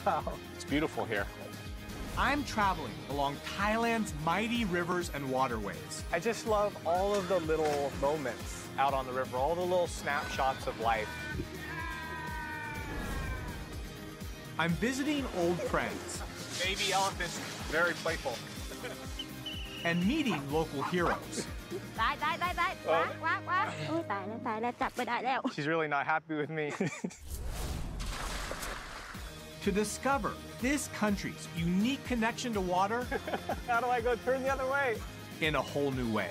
Wow. It's beautiful here. I'm traveling along Thailand's mighty rivers and waterways. I just love all of the little moments out on the river, all the little snapshots of life. I'm visiting old friends. Baby elephants, very playful. And meeting local heroes. She's really not happy with me. To discover this country's unique connection to water. How do I go turn the other way? In a whole new way.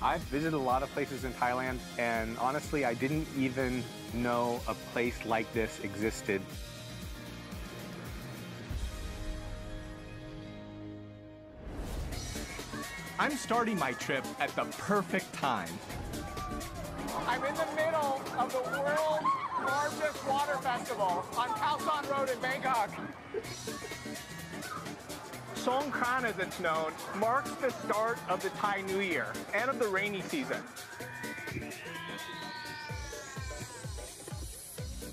I've visited a lot of places in Thailand, and honestly, I didn't even know a place like this existed. I'm starting my trip at the perfect time. I'm in the middle of the world's largest water festival on Khao San Road in Bangkok. Songkran, as it's known, marks the start of the Thai New Year and of the rainy season.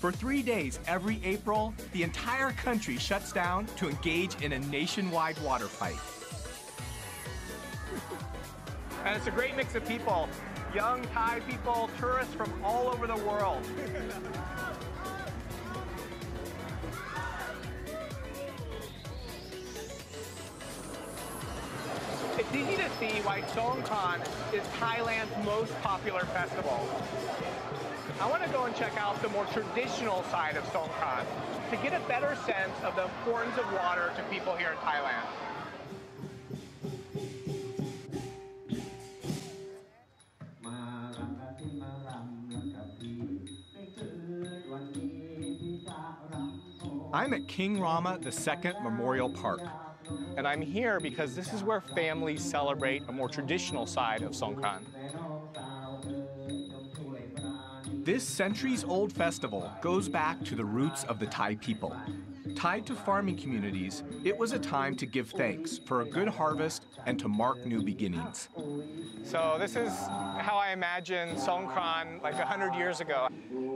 For 3 days every April, the entire country shuts down to engage in a nationwide water fight. And it's a great mix of people. Young Thai people, tourists from all over the world. It's easy to see why Songkran is Thailand's most popular festival. I want to go and check out the more traditional side of Songkran to get a better sense of the importance of water to people here in Thailand. I'm at King Rama II Memorial Park. And I'm here because this is where families celebrate a more traditional side of Songkran. This centuries-old festival goes back to the roots of the Thai people. Tied to farming communities, it was a time to give thanks for a good harvest and to mark new beginnings. So this is how I imagine Songkran like 100 years ago.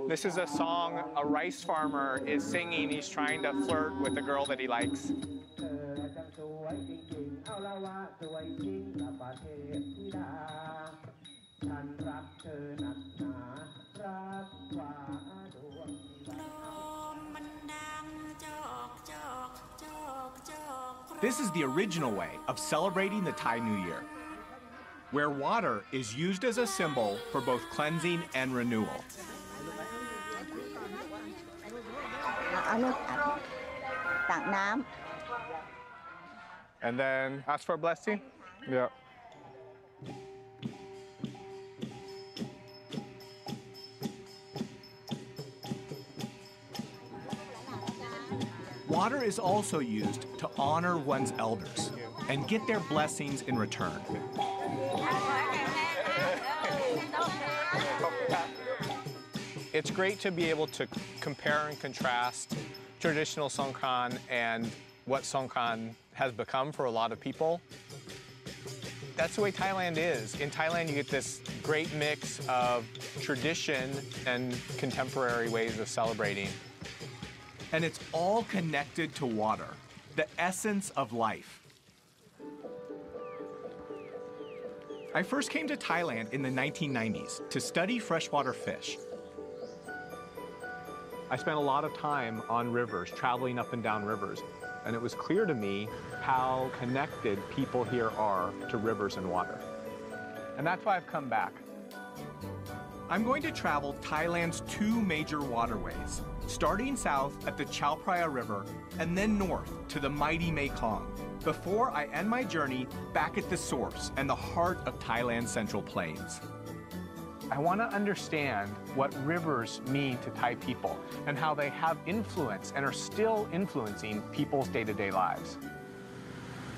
This is a song a rice farmer is singing. He's trying to flirt with the girl that he likes. This is the original way of celebrating the Thai New Year, where water is used as a symbol for both cleansing and renewal. And then ask for a blessing? Yeah. Water is also used to honor one's elders and get their blessings in return. It's great to be able to compare and contrast traditional Songkran and what Songkran has become for a lot of people. That's the way Thailand is. In Thailand, you get this great mix of tradition and contemporary ways of celebrating. And it's all connected to water, the essence of life. I first came to Thailand in the 1990s to study freshwater fish. I spent a lot of time on rivers, traveling up and down rivers, and it was clear to me how connected people here are to rivers and water. And that's why I've come back. I'm going to travel Thailand's two major waterways, starting south at the Chao Phraya River and then north to the mighty Mekong, before I end my journey back at the source and the heart of Thailand's Central Plains. I want to understand what rivers mean to Thai people and how they have influence and are still influencing people's day-to-day lives.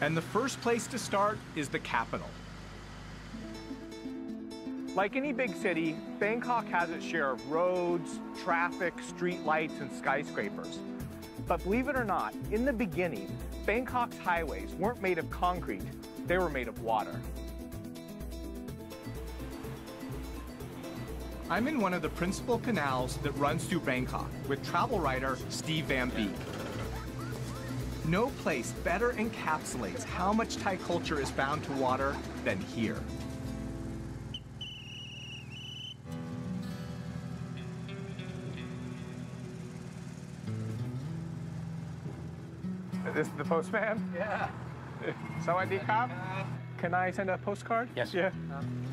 And the first place to start is the capital. Like any big city, Bangkok has its share of roads, traffic, street lights, and skyscrapers. But believe it or not, in the beginning, Bangkok's highways weren't made of concrete, they were made of water. I'm in one of the principal canals that runs through Bangkok with travel writer Steve Van Beek. No place better encapsulates how much Thai culture is bound to water than here. This is the postman? Yeah. Sawadee krap. Can I send a postcard? Yes. Yeah.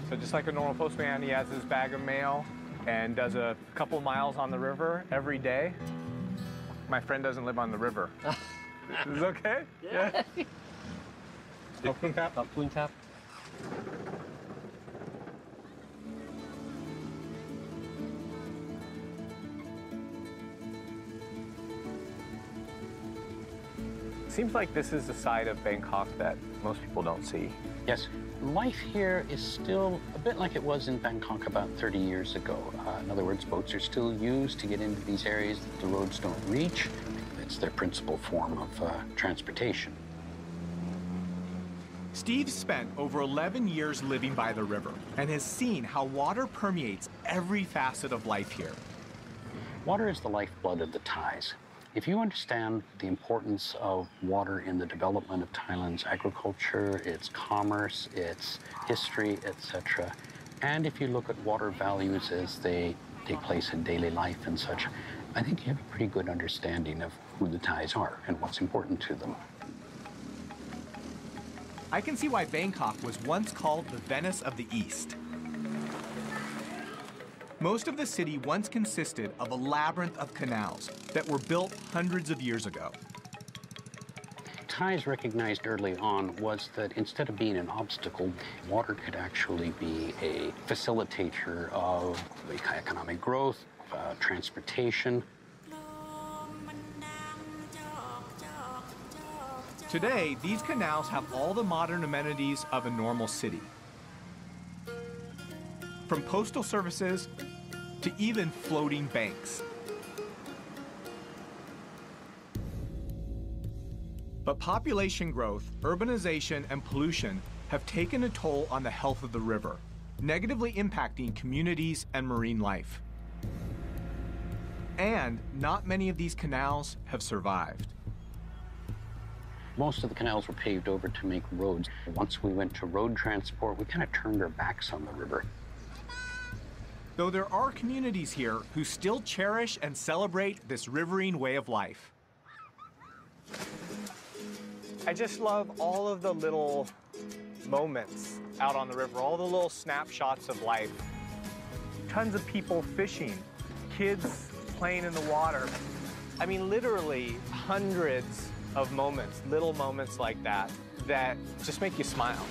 So just like a normal postman, he has his bag of mail and does a couple miles on the river every day. My friend doesn't live on the river. Is it okay? Yeah. Khop khun krap. Seems like this is the side of Bangkok that most people don't see. Yes. Life here is still a bit like it was in Bangkok about 30 years ago. In other words, boats are still used to get into these areas that the roads don't reach. It's their principal form of transportation. Steve spent over 11 years living by the river and has seen how water permeates every facet of life here. Water is the lifeblood of the Thais. If you understand the importance of water in the development of Thailand's agriculture, its commerce, its history, etc., and if you look at water values as they take place in daily life and such, I think you have a pretty good understanding of who the Thais are and what's important to them. I can see why Bangkok was once called the Venice of the East. Most of the city once consisted of a labyrinth of canals that were built hundreds of years ago. Thais recognized early on was that instead of being an obstacle, water could actually be a facilitator of economic growth, transportation. Today, these canals have all the modern amenities of a normal city. From postal services to even floating banks. But population growth, urbanization, and pollution have taken a toll on the health of the river, negatively impacting communities and marine life. And not many of these canals have survived. Most of the canals were paved over to make roads. Once we went to road transport, we kind of turned our backs on the river. Though there are communities here who still cherish and celebrate this riverine way of life. I just love all of the little moments out on the river, all the little snapshots of life. Tons of people fishing, kids playing in the water. I mean, literally hundreds of moments, little moments like that, that just make you smile.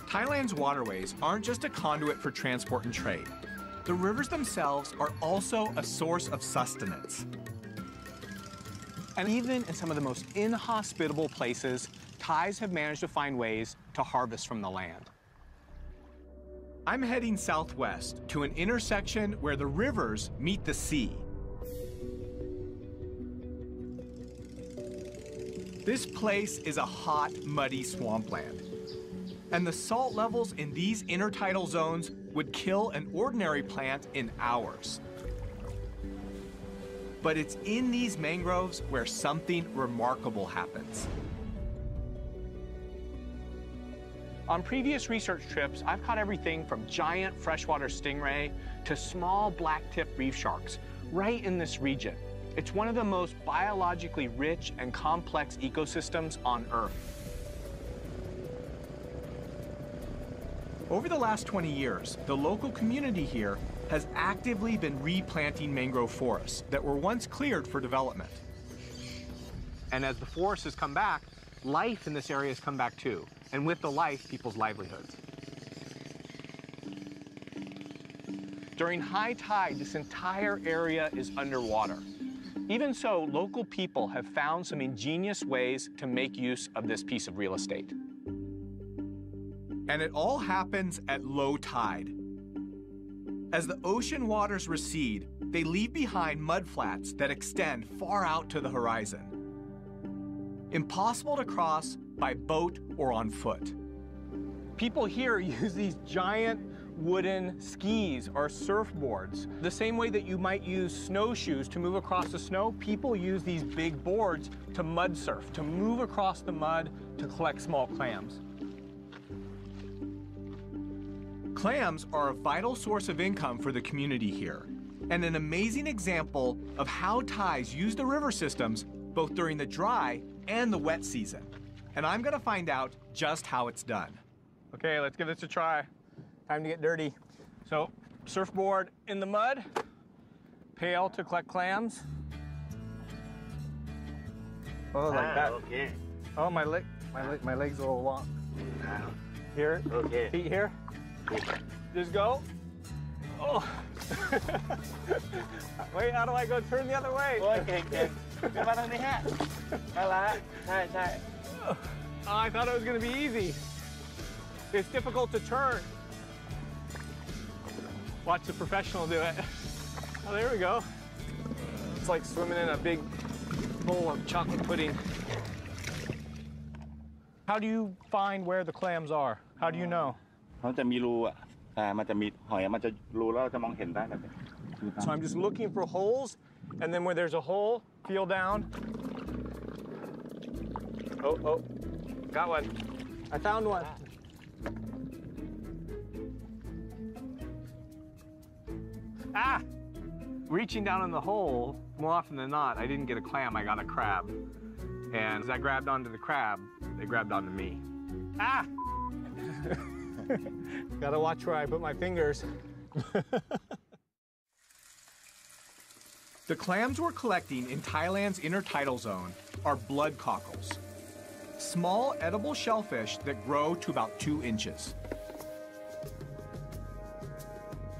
Thailand's waterways aren't just a conduit for transport and trade. The rivers themselves are also a source of sustenance. And even in some of the most inhospitable places, Thais have managed to find ways to harvest from the land. I'm heading southwest to an intersection where the rivers meet the sea. This place is a hot, muddy swampland. And the salt levels in these intertidal zones would kill an ordinary plant in hours. But it's in these mangroves where something remarkable happens. On previous research trips, I've caught everything from giant freshwater stingray to small black-tip reef sharks right in this region. It's one of the most biologically rich and complex ecosystems on Earth. Over the last 20 years, the local community here has actively been replanting mangrove forests that were once cleared for development. And as the forests has come back, life in this area has come back too. And with the life, people's livelihoods. During high tide, this entire area is underwater. Even so, local people have found some ingenious ways to make use of this piece of real estate. And it all happens at low tide. As the ocean waters recede, they leave behind mudflats that extend far out to the horizon. Impossible to cross by boat or on foot. People here use these giant wooden skis or surfboards. The same way that you might use snowshoes to move across the snow, people use these big boards to mud surf, to move across the mud to collect small clams. Clams are a vital source of income for the community here, and an amazing example of how Thais use the river systems both during the dry and the wet season. And I'm gonna find out just how it's done. Okay, let's give this a try. Time to get dirty. So, surfboard in the mud, pail to collect clams. Oh, like that. Okay. Oh, my legs are a little long. Here, Okay. feet here. Just go. Oh. Wait, how do I go turn the other way? โอ้ยเก่งเก่งเดี๋ยวมาทางนี้ฮะเอาละใช่ใช่ Oh, I thought it was going to be easy. It's difficult to turn. Watch the professional do it. Oh, there we go. It's like swimming in a big bowl of chocolate pudding. How do you find where the clams are? How do you know? เขาจะมีรูอ่ะมันจะมีหอยมันจะรูแล้วเราจะมองเห็นได้แบบนี้ So I'm just looking for holes, and then where there's a hole, feel down. Oh, got one. I found one. Ah! Reaching down in the hole, more often than not, I didn't get a clam, I got a crab. And as I grabbed onto the crab, they grabbed onto me. Ah! Gotta watch where I put my fingers. The clams we're collecting in Thailand's intertidal zone are blood cockles, small edible shellfish that grow to about 2 inches.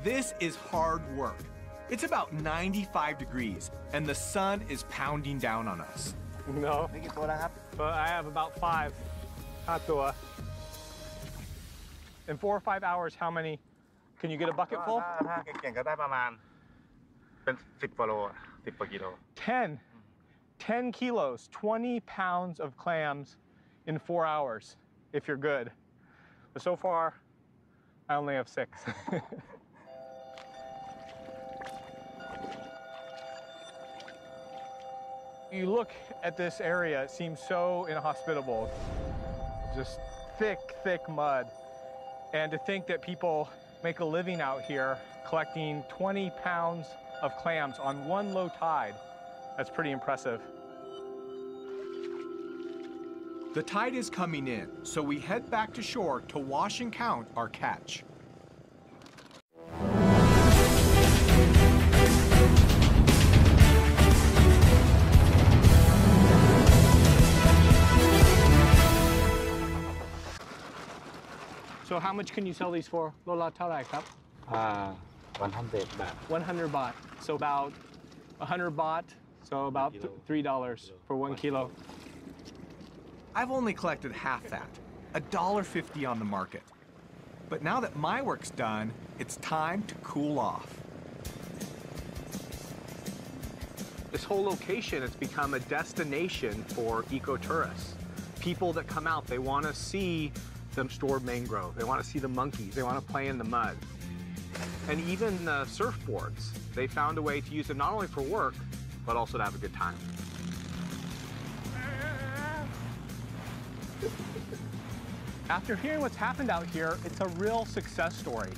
This is hard work. It's about 95 degrees, and the sun is pounding down on us. No, นี่กี่ตัวแล้วครับ but I have about 5. Hatua. In 4 or 5 hours, how many? Can you get a bucket full? ถ้าเก่งๆก็ได้ประมาณเป็น10 กว่าโล10 กว่ากิโล 10 kilos, 20 pounds of clams in 4 hours, if you're good. But so far, I only have 6. You look at this area, it seems so inhospitable. Just thick, thick mud. And to think that people make a living out here collecting 20 pounds of clams on one low tide, that's pretty impressive. The tide is coming in, so we head back to shore to wash and count our catch. So how much can you sell these for? Lola Tarai Cup? 100 baht. 100 baht. So about 100 baht, so about $3 for 1 kilo. I've only collected half that, $1.50 on the market. But now that my work's done, it's time to cool off. This whole location has become a destination for ecotourists. People that come out, they want to see the stored mangrove. They want to see the monkeys. They want to play in the mud. And even the surfboards, they found a way to use them not only for work, but also to have a good time. After hearing what's happened out here, it's a real success story.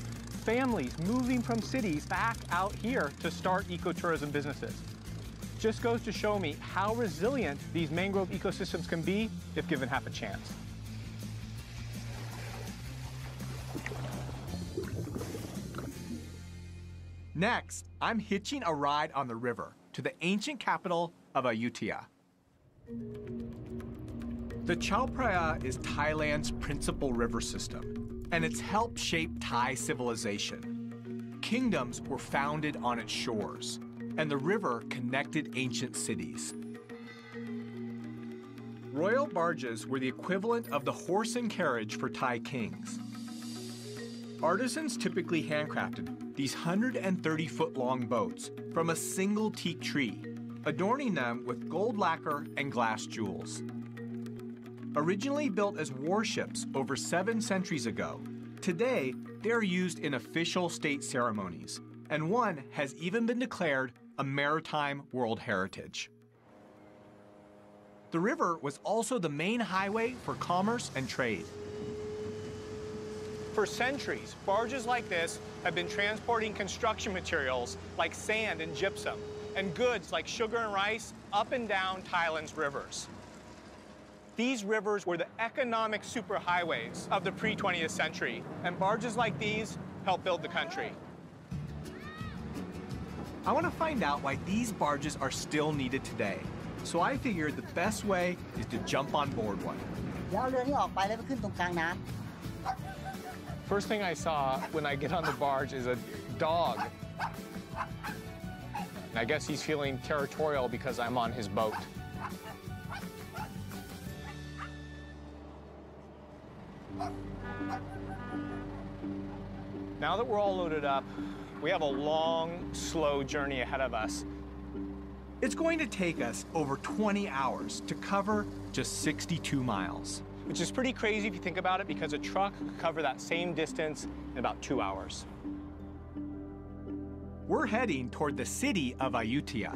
Families moving from cities back out here to start ecotourism businesses. Just goes to show me how resilient these mangrove ecosystems can be if given half a chance. Next, I'm hitching a ride on the river to the ancient capital of Ayutthaya. The Chao Phraya is Thailand's principal river system, and it's helped shape Thai civilization. Kingdoms were founded on its shores, and the river connected ancient cities. Royal barges were the equivalent of the horse and carriage for Thai kings. Artisans typically handcrafted these 130-foot-long boats from a single teak tree, adorning them with gold lacquer and glass jewels. Originally built as warships over 7 centuries ago, today they're used in official state ceremonies, and one has even been declared a maritime World Heritage. The river was also the main highway for commerce and trade. For centuries, barges like this have been transporting construction materials like sand and gypsum, and goods like sugar and rice up and down Thailand's rivers. These rivers were the economic superhighways of the pre-20th century, and barges like these helped build the country. I want to find out why these barges are still needed today. So I figured the best way is to jump on board one. First thing I saw when I get on the barge is a dog. And I guess he's feeling territorial because I'm on his boat. Now that we're all loaded up, we have a long, slow journey ahead of us. It's going to take us over 20 hours to cover just 62 miles. Which is pretty crazy if you think about it, because a truck could cover that same distance in about 2 hours. We're heading toward the city of Ayutthaya.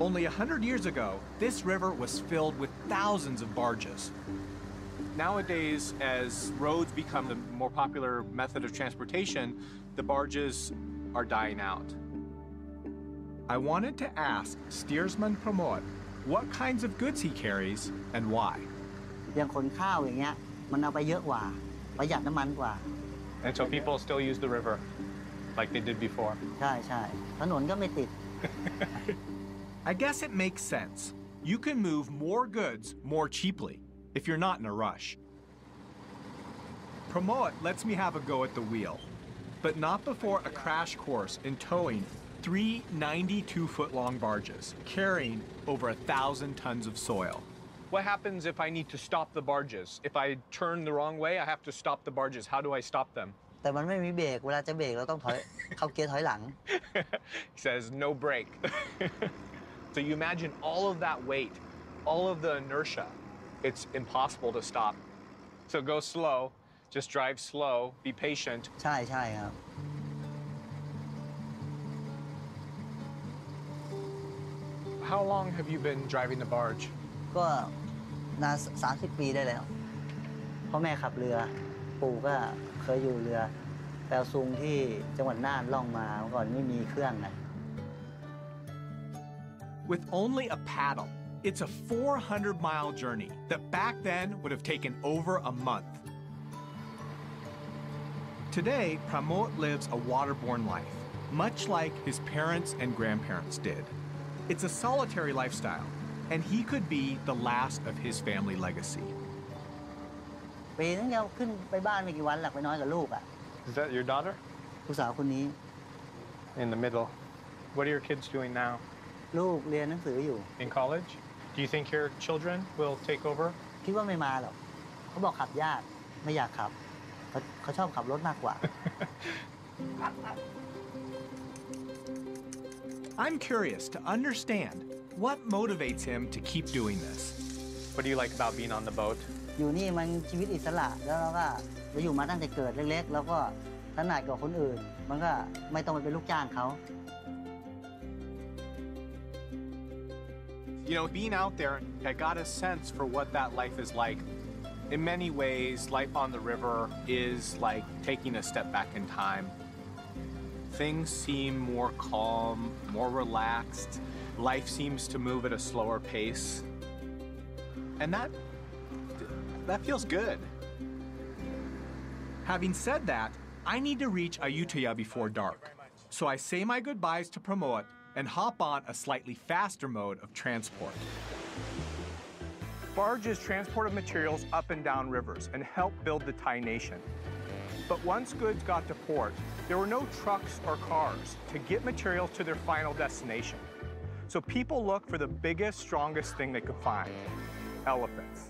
Only 100 years ago, this river was filled with thousands of barges. Nowadays, as roads become the more popular method of transportation, the barges are dying out. I wanted to ask steersman Pramod what kinds of goods he carries and why. And so people still use the river like they did before. I guess it makes sense. You can move more goods more cheaply if you're not in a rush. Pramod lets me have a go at the wheel, but not before a crash course in towing 3 92-foot-long barges carrying over 1,000 tons of soil. What happens if I need to stop the barges? If I turn the wrong way, I have to stop the barges. How do I stop them? He says no brake. So you imagine all of that weight, all of the inertia. It's impossible to stop. So go slow, just drive slow, be patient. How long have you been driving the barge? ก็นาน30 ปีได้แล้วพ่อแม่ขับเรือปู่ก็เคยอยู่เรือแปลซุงที่จังหวัดน่านล่องมาเมื่อก่อนไม่มีเครื่องนะ With only a paddle, it's a 400-mile journey that back then would have taken over a month. Today, Pramod lives a waterborne life, much like his parents and grandparents did. It's a solitary lifestyle, and he could be the last of his family legacy. ปีนึงจะขึ้นไปบ้านไม่กี่วันหลักไปน้อยกับลูกอ่ะ Is that your daughter? ลูกสาวคนนี้ In the middle. What are your kids doing now? ลูกเรียนหนังสืออยู่ In college? Do you think your children will take over? คิดว่าไม่มาหรอกเขาบอกขับยากไม่อยากขับเขาชอบขับรถมากกว่า I'm curious to understand what motivates him to keep doing this. What do you like about being on the boat? อยู่นี่มันชีวิตอิสระแล้วเราก็เราอยู่มาตั้งแต่เกิดเล็กๆแล้วก็ถนัดกว่าคนอื่นมันก็ไม่ต้องไปเป็นลูกจ้างเขา You know, being out there, I got a sense for what that life is like. In many ways, life on the river is like taking a step back in time. Things seem more calm, more relaxed. Life seems to move at a slower pace. And that feels good. Having said that, I need to reach Ayutthaya before dark. So I say my goodbyes to Pramod and hop on a slightly faster mode of transport. Barges transported materials up and down rivers and helped build the Thai nation. But once goods got to port, there were no trucks or cars to get materials to their final destination. So people looked for the biggest, strongest thing they could find: elephants.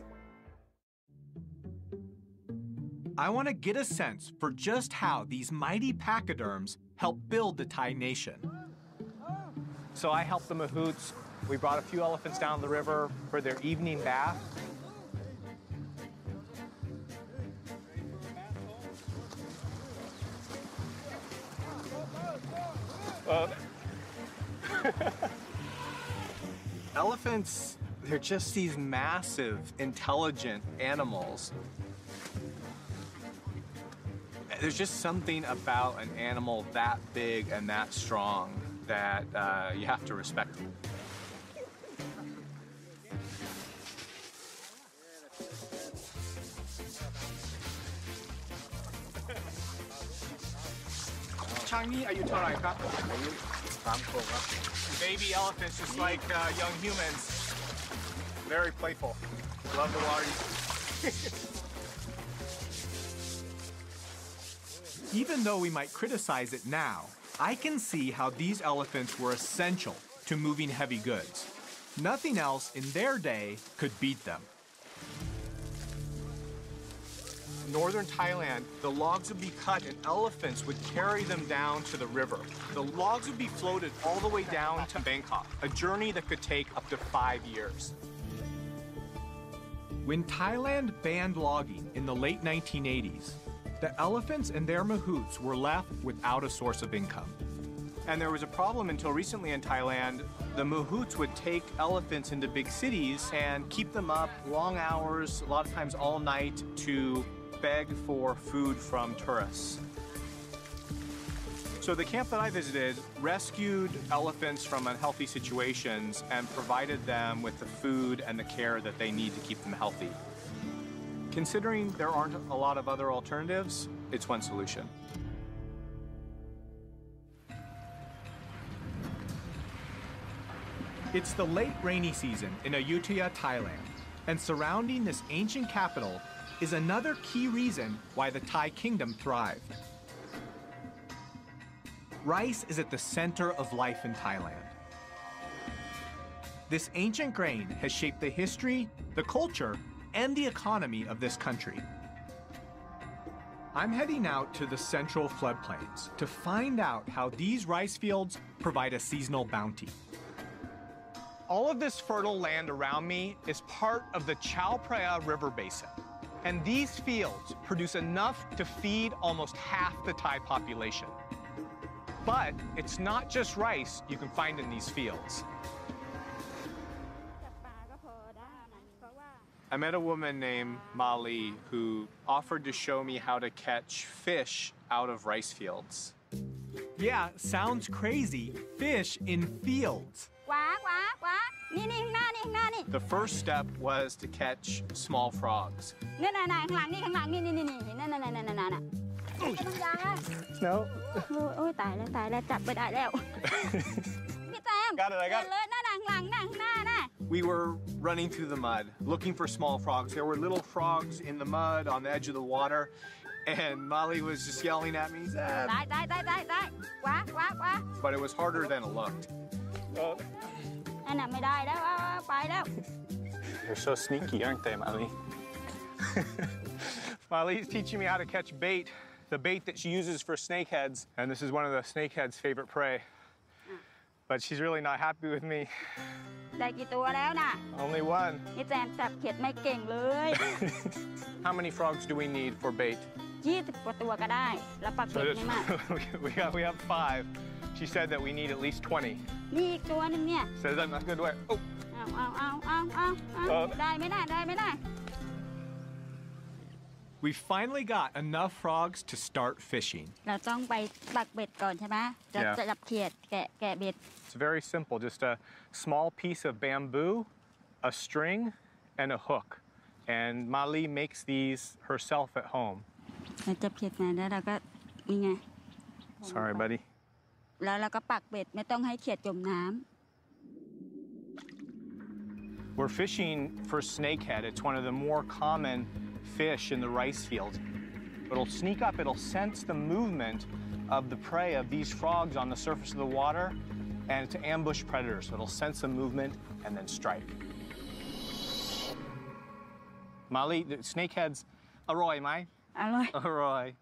I want to get a sense for just how these mighty pachyderms helped build the Thai nation. So I helped the mahouts. We brought a few elephants down the river for their evening bath. Elephants, they're just these massive, intelligent animals. There's just something about an animal that big and that strong that you have to respect them. Changi, are you Tarai? Baby elephants, just like young humans. Very playful. Love the water. Even though we might criticize it now, I can see how these elephants were essential to moving heavy goods. Nothing else in their day could beat them. In northern Thailand, the logs would be cut and elephants would carry them down to the river. The logs would be floated all the way down to Bangkok, a journey that could take up to 5 years. When Thailand banned logging in the late 1980s, the elephants and their mahouts were left without a source of income. And there was a problem until recently in Thailand. The mahouts would take elephants into big cities and keep them up long hours, a lot of times all night, to beg for food from tourists. So the camp that I visited rescued elephants from unhealthy situations and provided them with the food and the care that they need to keep them healthy. Considering there aren't a lot of other alternatives, it's one solution. It's the late rainy season in Ayutthaya, Thailand, and surrounding this ancient capital is another key reason why the Thai kingdom thrived. Rice is at the center of life in Thailand. This ancient grain has shaped the history, the culture, and the economy of this country. I'm heading out to the central floodplains to find out how these rice fields provide a seasonal bounty. All of this fertile land around me is part of the Chao Phraya River Basin. And these fields produce enough to feed almost half the Thai population. But it's not just rice you can find in these fields. I met a woman named Mali who offered to show me how to catch fish out of rice fields. Yeah, sounds crazy. Fish in fields. The first step was to catch small frogs. No. Got it, I got it. We were running through the mud, looking for small frogs. There were little frogs in the mud on the edge of the water, and Molly was just yelling at me, but it was harder than it looked. They're so sneaky, aren't they, Molly? Molly's teaching me how to catch bait, the bait that she uses for snakeheads, and this is one of the snakehead's favorite prey. But she's really not happy with me. Only one. How many frogs do we need for bait? We have 5. She said that we need at least 20. Says I'm not good way. Oh. We finally got enough frogs to start fishing. Yeah. It's very simple, just a small piece of bamboo, a string, and a hook. And Mali makes these herself at home. Sorry, buddy. We're fishing for snakehead. It's one of the more common fish in the rice fields. It'll sneak up, it'll sense the movement of the prey of these frogs on the surface of the water, and to ambush predators. So it'll sense the movement and then strike. Mali, the snakeheads, aroy mai? Aroy.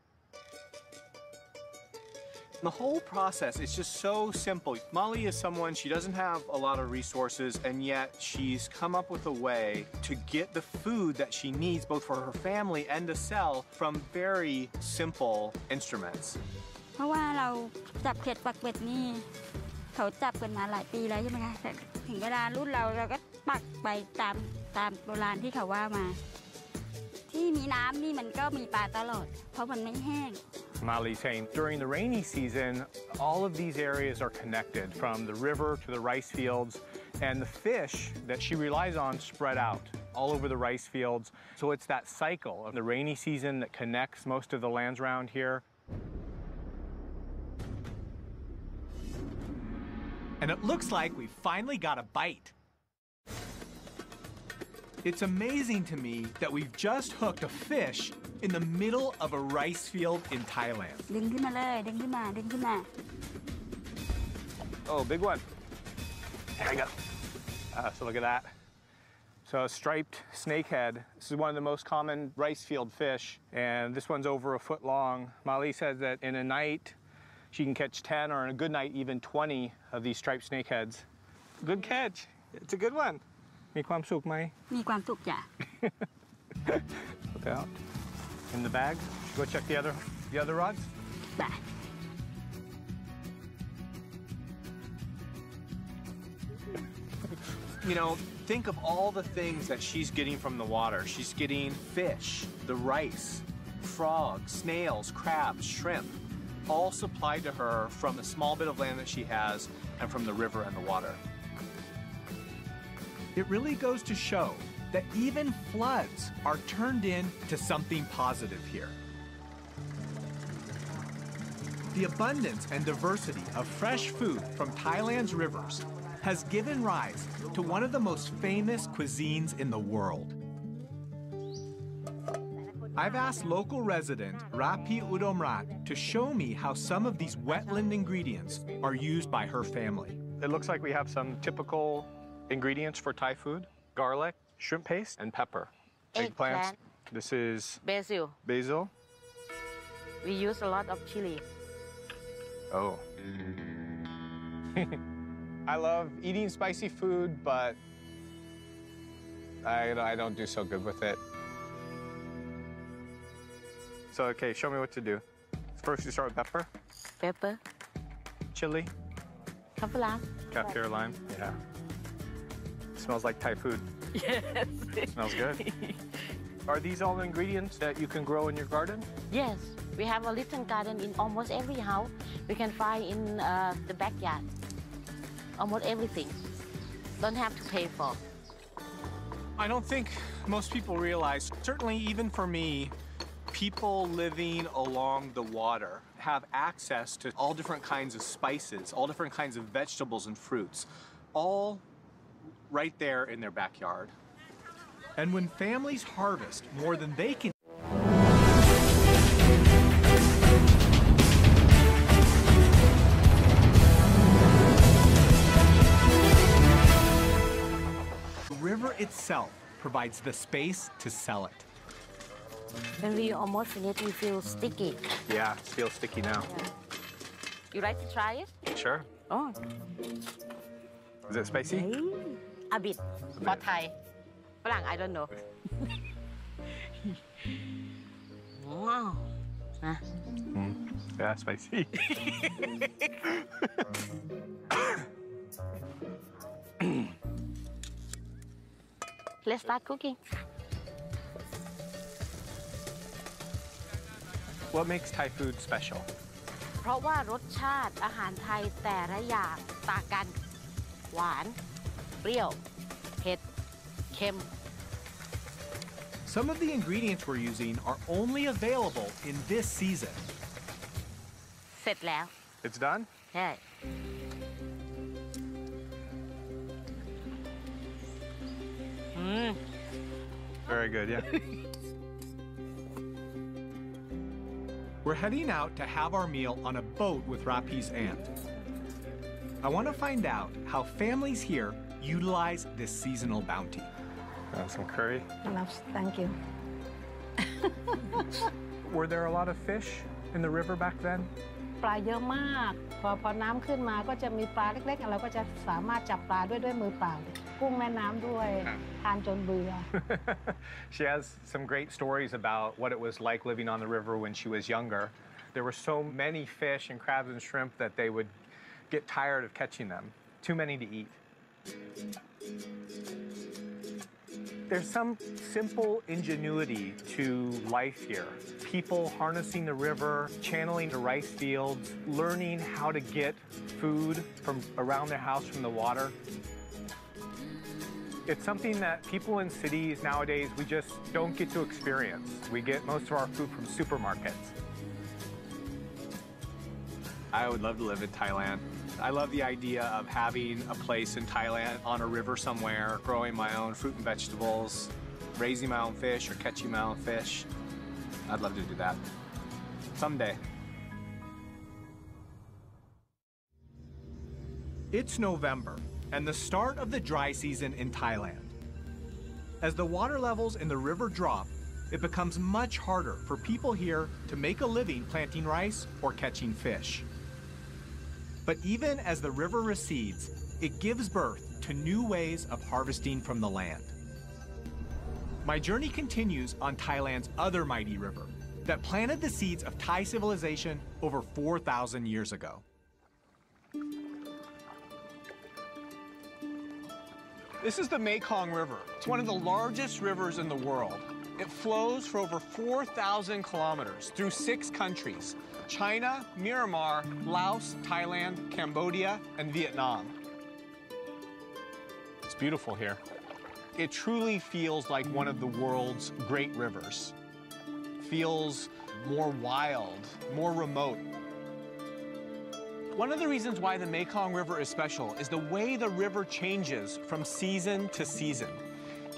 The whole process is just so simple. Molly is someone, she doesn't have a lot of resources, and yet she's come up with a way to get the food that she needs, both for her family and to sell, from very simple instruments. เพราะว่าเราจับเขียดปักเป็ดนี่เขาจับกันมาหลายปีแล้วใช่ไหมคะแต่ถึงเวลารุ่นเราก็ปักไปตามโบราณที่เขาว่ามาที่มีน้ำนี่มันก็มีปลาตลอดเพราะมันไม่แห้ง Molly's saying during the rainy season, all of these areas are connected from the river to the rice fields, and the fish that she relies on spread out all over the rice fields. So it's that cycle of the rainy season that connects most of the lands around here. And it looks like we finally got a bite. It's amazing to me that we've just hooked a fish in the middle of a rice field in Thailand. ดึงขึ้นมาเลยดึงขึ้นมาดึงขึ้นมา Oh, big one. There we go. So look at that. So a striped snakehead. This is one of the most common rice field fish, and this one's over a foot long. Molly says that in a night, she can catch 10, or in a good night, even 20 of these striped snakeheads. Good catch. It's a good one. มีความสุขไหม มีความสุขจ้ะ Look out. In the bag. Go check the other rods. ไป You know, think of all the things that she's getting from the water. She's getting fish, the rice, frogs, snails, crabs, shrimp, all supplied to her from the small bit of land that she has and from the river and the water. It really goes to show that even floods are turned into something positive here. The abundance and diversity of fresh food from Thailand's rivers has given rise to one of the most famous cuisines in the world. I've asked local resident Rapi Udomrat to show me how some of these wetland ingredients are used by her family. It looks like we have some typical ingredients for Thai food: garlic, shrimp paste, and pepper. Eggplants. This is Basil. basil. We use a lot of chili. Oh. I love eating spicy food, but I don't do so good with it. So, okay, show me what to do. First, you start with pepper, Pepper. chili, Kaffir lime. kaffir lime. Yeah. Smells like Thai food. Yes. Smells good. Are these all the ingredients that you can grow in your garden? Yes. We have a little garden in almost every house. We can find in the backyard. Almost everything. Don't have to pay for. I don't think most people realize, certainly even for me, people living along the water have access to all different kinds of spices, all different kinds of vegetables and fruits, all right there in their backyard. And when families harvest more than they can the river itself provides the space to sell it. When we almost finish, we feel sticky. Yeah, it feels sticky now. You like to try it? Sure. Oh. Is it spicy? A bit. For Thai. ฝรั่ง I don't know. Wow. Yeah, spicy. Let's start cooking. What makes Thai food special? เพราะว่ารสชาติอาหารไทยแต่ละอย่างต่างกัน หวาน เปรี้ยว เผ็ด เค็ม Some of the ingredients we're using are only available in this season. เสร็จแล้ว It's done? ใช่ Very good, yeah. We're heading out to have our meal on a boat with Rapi's aunt. I want to find out how families here utilize this seasonal bounty. Some curry. Thank you. Were there a lot of fish in the river back then? ปลาเยอะมาก พอน้ำขึ้นมาก็จะมีปลาเล็กๆเราก็จะสามารถจับปลาด้วยมือเปล่ากุ้งแม่น้ำด้วยทานจนเบื่อ She has some great stories about what it was like living on the river when she was younger. There were so many fish and crabs and shrimp that they would get tired of catching them. Too many to eat. There's some simple ingenuity to life here. People harnessing the river, channeling the rice fields, learning how to get food from around their house from the water. It's something that people in cities nowadays, we just don't get to experience. We get most of our food from supermarkets. I would love to live in Thailand. I love the idea of having a place in Thailand on a river somewhere, growing my own fruit and vegetables, raising my own fish or catching my own fish. I'd love to do that someday. It's November and the start of the dry season in Thailand. As the water levels in the river drop, it becomes much harder for people here to make a living planting rice or catching fish. But even as the river recedes, it gives birth to new ways of harvesting from the land. My journey continues on Thailand's other mighty river that planted the seeds of Thai civilization over 4,000 years ago. This is the Mekong River. It's one of the largest rivers in the world. It flows for over 4,000 kilometers through 6 countries: China, Myanmar, Laos, Thailand, Cambodia, and Vietnam. It's beautiful here. It truly feels like one of the world's great rivers. Feels more wild, more remote. One of the reasons why the Mekong River is special is the way the river changes from season to season.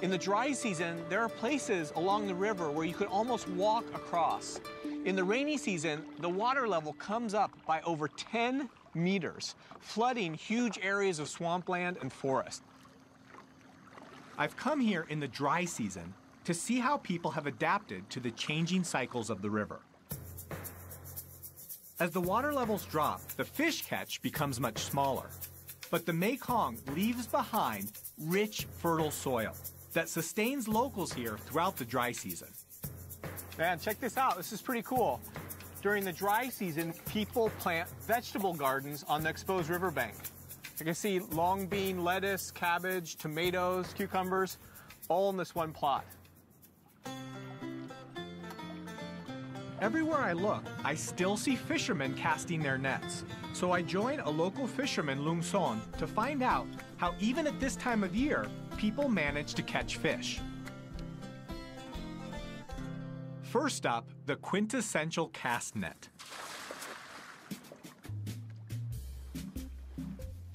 In the dry season, there are places along the river where you could almost walk across. In the rainy season, the water level comes up by over 10 meters, flooding huge areas of swampland and forest. I've come here in the dry season to see how people have adapted to the changing cycles of the river. As the water levels drop, the fish catch becomes much smaller. But the Mekong leaves behind rich, fertile soil that sustains locals here throughout the dry season. Man, check this out. This is pretty cool. During the dry season, people plant vegetable gardens on the exposed riverbank. You can see long bean, lettuce, cabbage, tomatoes, cucumbers, all in this one plot. Everywhere I look, I still see fishermen casting their nets. So I join a local fisherman, Lung Son, to find out how even at this time of year, people manage to catch fish. First up, the quintessential cast net.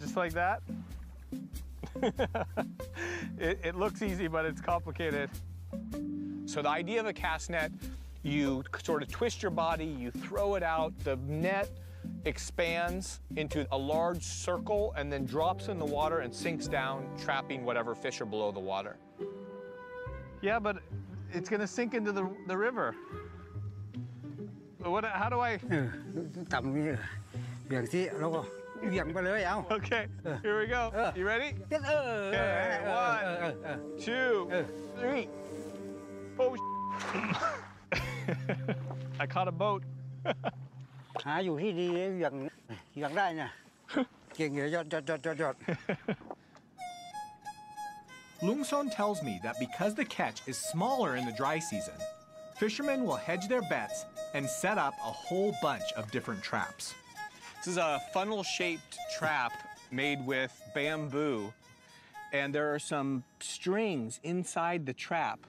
Just like that. It looks easy, but it's complicated. So the idea of a cast net, you sort of twist your body, you throw it out, the net expands into a large circle and then drops in the water and sinks down, trapping whatever fish are below the water. Yeah, but it's gonna sink into the river. How do I? Okay, here we go. You ready? Okay, 1, 2, 3. Oh, I caught a boat. หาอยู่ที่ดีอย่างได้เนี่ยเก่งเลยยอด Lung Son tells me that because the catch is smaller in the dry season, fishermen will hedge their bets and set up a whole bunch of different traps. This is a funnel-shaped trap made with bamboo, and there are some strings inside the trap.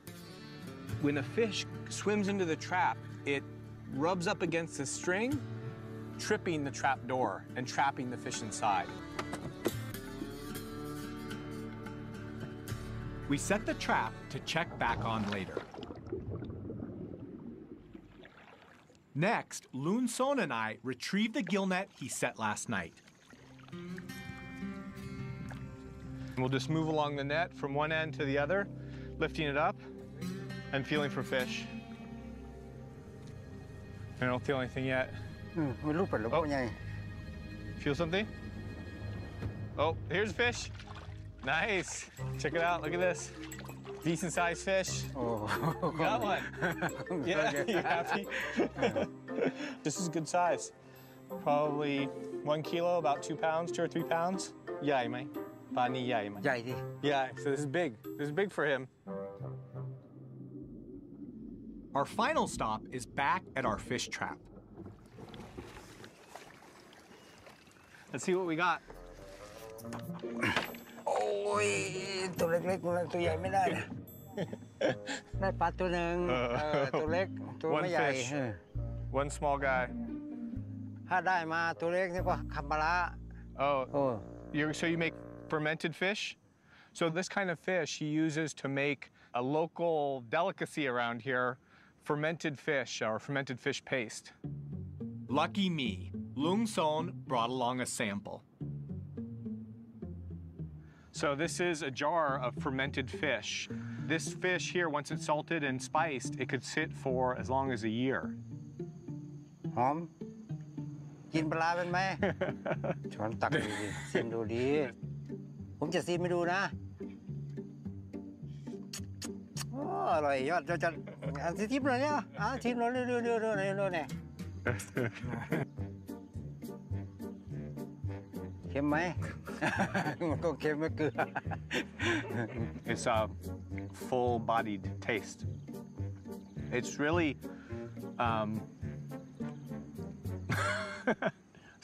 When a fish swims into the trap, it rubs up against the string, tripping the trap door and trapping the fish inside. We set the trap to check back on later. Next, Lun Son and I retrieve the gill net he set last night. We'll just move along the net from one end to the other, lifting it up and feeling for fish. I don't feel anything yet. Feel something? Oh, here's a fish. Nice. Check it out. Look at this. Decent sized fish. Oh. Got one. Yeah, you happy? This is good size. Probably 1 kilo, about 2 pounds, 2 or 3 pounds. ใหญ่ไหมปลานี่ใหญ่ไหม ใหญ่ดิ Yeah, so this is big. This is big for him. Our final stop is back at our fish trap. Let's see what we got. โอ้ยตัวเล็กๆตัวใหญ่ไม่ได้นะได้ปลาตัวหนึ่งตัวเล็กตัว One ไม่ใหญ่ fish. One small guy. ถ้าได้มาตัวเล็กนี่ก็คำปลาร้า Oh, โอ้ so you make fermented fish? So this kind of fish he uses to make a local delicacy around here, fermented fish or fermented fish paste. Lucky me, Lung Son brought along a sample. So this is a jar of fermented fish. This fish here, once it's salted and spiced, it could sit for as long as a year. หอมกินปลาร้าเป็นไหม ช้อนตักดูดิชิมดูดีผมจะชิมให้ดูนะโอ้อร่อยยอดจะชิมหน่อยเนี่ยชิมหน่อยเร็วๆเนี่ยเค็มไหม มันก็เค็มไม่เกลือ It's a full-bodied taste. It's really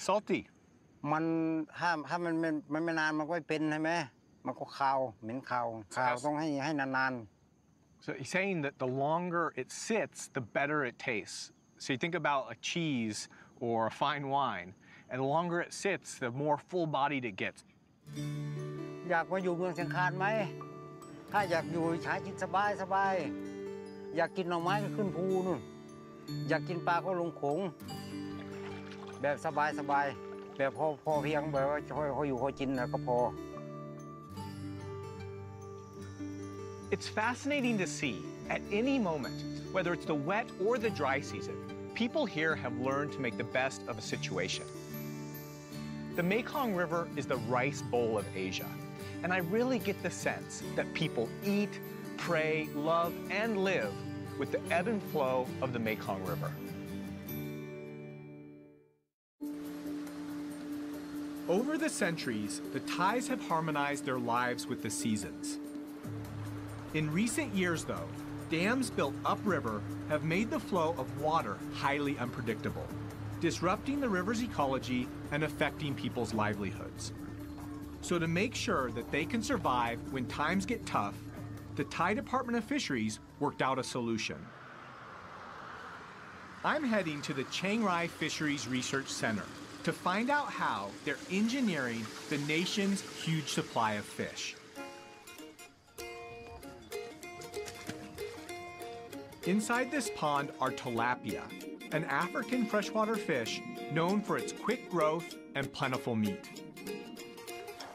salty. มันถ้ามันไม่นานมันก็ไม่เป็นใช่ไหมมันก็คาวเหม็นคาวต้องให้นาน So he's saying that the longer it sits, the better it tastes. So you think about a cheese or a fine wine, and the longer it sits, the more full-bodied it gets. อยากมาอยู่เมืองเชียงคานไหมถ้าอยากอยู่ใช้ชีวิตสบายอยากกินหน่อไม้ก็ขึ้นภูนู่นอยากกินปลาก็ลงโขงแบบสบายแบบพอเพียงแบบว่าพออยู่พอกินแล้วก็พอ It's fascinating to see, at any moment, whether it's the wet or the dry season, people here have learned to make the best of a situation. The Mekong River is the rice bowl of Asia, and I really get the sense that people eat, pray, love, and live with the ebb and flow of the Mekong River. Over the centuries, the Thais have harmonized their lives with the seasons. In recent years, though, dams built upriver have made the flow of water highly unpredictable, disrupting the river's ecology and affecting people's livelihoods. So to make sure that they can survive when times get tough, the Thai Department of Fisheries worked out a solution. I'm heading to the Chiang Rai Fisheries Research Center to find out how they're engineering the nation's huge supply of fish. Inside this pond are tilapia, an African freshwater fish known for its quick growth and plentiful meat.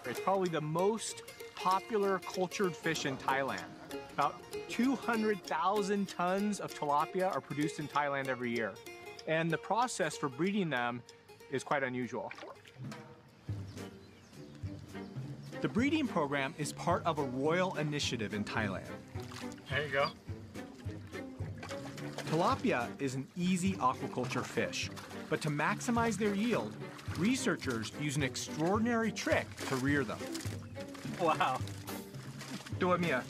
It's probably the most popular cultured fish in Thailand. About 200,000 tons of tilapia are produced in Thailand every year. And the process for breeding them is quite unusual. The breeding program is part of a royal initiative in Thailand. There you go. Tilapia is an easy aquaculture fish, but to maximize their yield, researchers use an extraordinary trick to rear them. Wow. Duamia.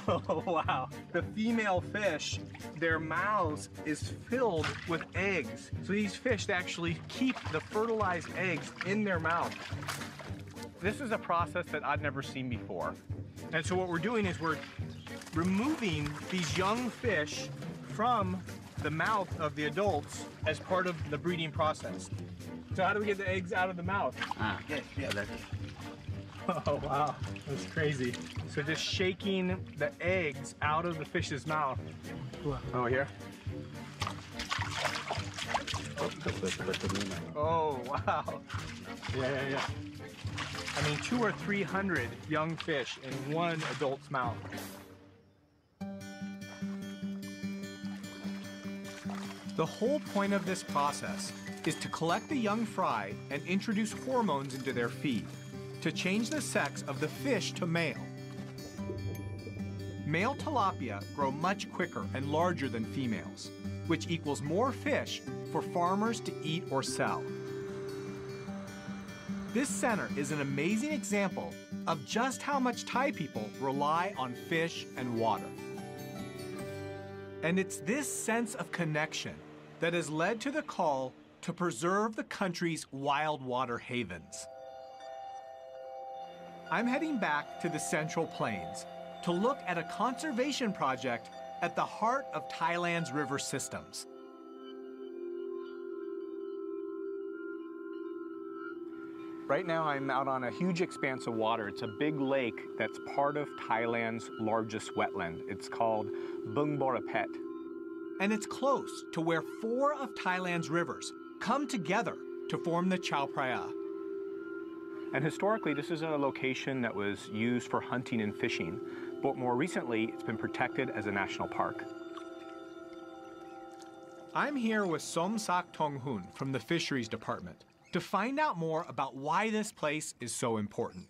Oh, wow. The female fish, their mouths is filled with eggs. So these fish actually keep the fertilized eggs in their mouth. This is a process that I've never seen before. And so what we're doing is we're removing these young fish from the mouth of the adults as part of the breeding process. So how do we get the eggs out of the mouth? Oh, wow, that's crazy. So just shaking the eggs out of the fish's mouth. Oh, here. Oh, wow. Yeah. I mean, 200 or 300 young fish in one adult's mouth. The whole point of this process is to collect the young fry and introduce hormones into their feed to change the sex of the fish to male. Male tilapia grow much quicker and larger than females. which equals more fish for farmers to eat or sell. This center is an amazing example of just how much Thai people rely on fish and water. And it's this sense of connection that has led to the call to preserve the country's wild water havens. I'm heading back to the Central Plains to look at a conservation project at the heart of Thailand's river systems. Right now I'm out on a huge expanse of water. It's a big lake that's part of Thailand's largest wetland. It's called Bung Boraphet. And it's close to where 4 of Thailand's rivers come together to form the Chao Phraya. And historically, this is a location that was used for hunting and fishing, but more recently, it's been protected as a national park. I'm here with Som Sak Tong Hun from the Fisheries Department to find out more about why this place is so important.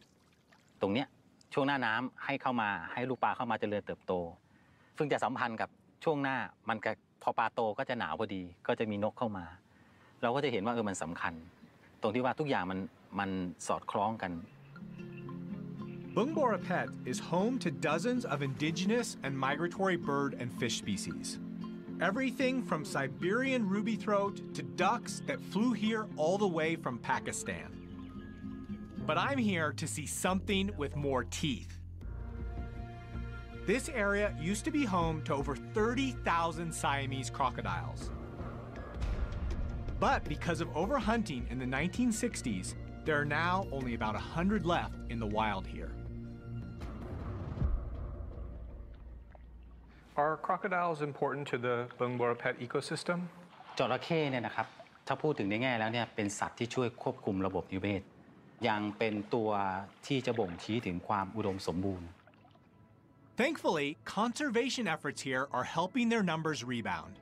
ตรงเนี้ยช่วงหน้าน้ำให้เข้ามาให้ลูกปลาเข้ามาเจริญเติบโตซึ่งจะสัมพันธ์กับช่วงหน้ามันก็พอปลาโตก็จะหนาวพอดีก็จะมีนกเข้ามาเราก็จะเห็นว่ามันสำคัญตรงที่ว่าทุกอย่างมันสอดคล้องกัน Bung Boraphet is home to dozens of indigenous and migratory bird and fish species. Everything from Siberian rubythroat to ducks that flew here all the way from Pakistan. But I'm here to see something with more teeth. This area used to be home to over 30,000 Siamese crocodiles. But because of overhunting in the 1960s, there are now only about 100 left in the wild here. Are crocodiles important to the Bung Boraphet ecosystem? จระเข้เนี่ยนะครับถ้าพูดถึงในแง่แล้วเนี่ยเป็นสัตว์ที่ช่วยควบคุมระบบนิเวศยังเป็นตัวที่จะบ่งชี้ถึงความอุดมสมบูรณ์ Thankfully, conservation efforts here are helping their numbers rebound.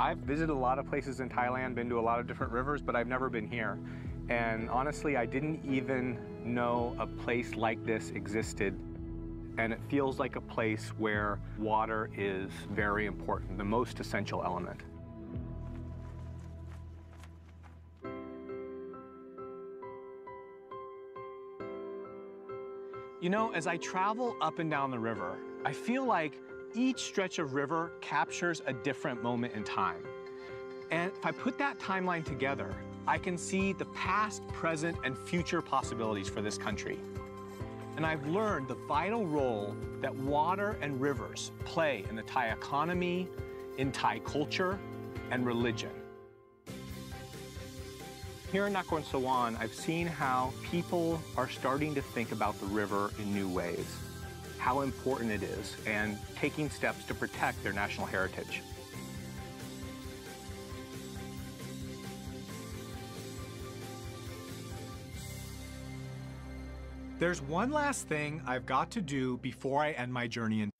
I've visited a lot of places in Thailand, been to a lot of different rivers, but I've never been here. And honestly, I didn't even know a place like this existed. And it feels like a place where water is very important, the most essential element. You know, as I travel up and down the river, I feel like each stretch of river captures a different moment in time. And if I put that timeline together, I can see the past, present, and future possibilities for this country. And I've learned the vital role that water and rivers play in the Thai economy, in Thai culture, and religion. Here in Nakhon Sawan, I've seen how people are starting to think about the river in new ways, how important it is, and taking steps to protect their national heritage. There's one last thing I've got to do before I end my journey in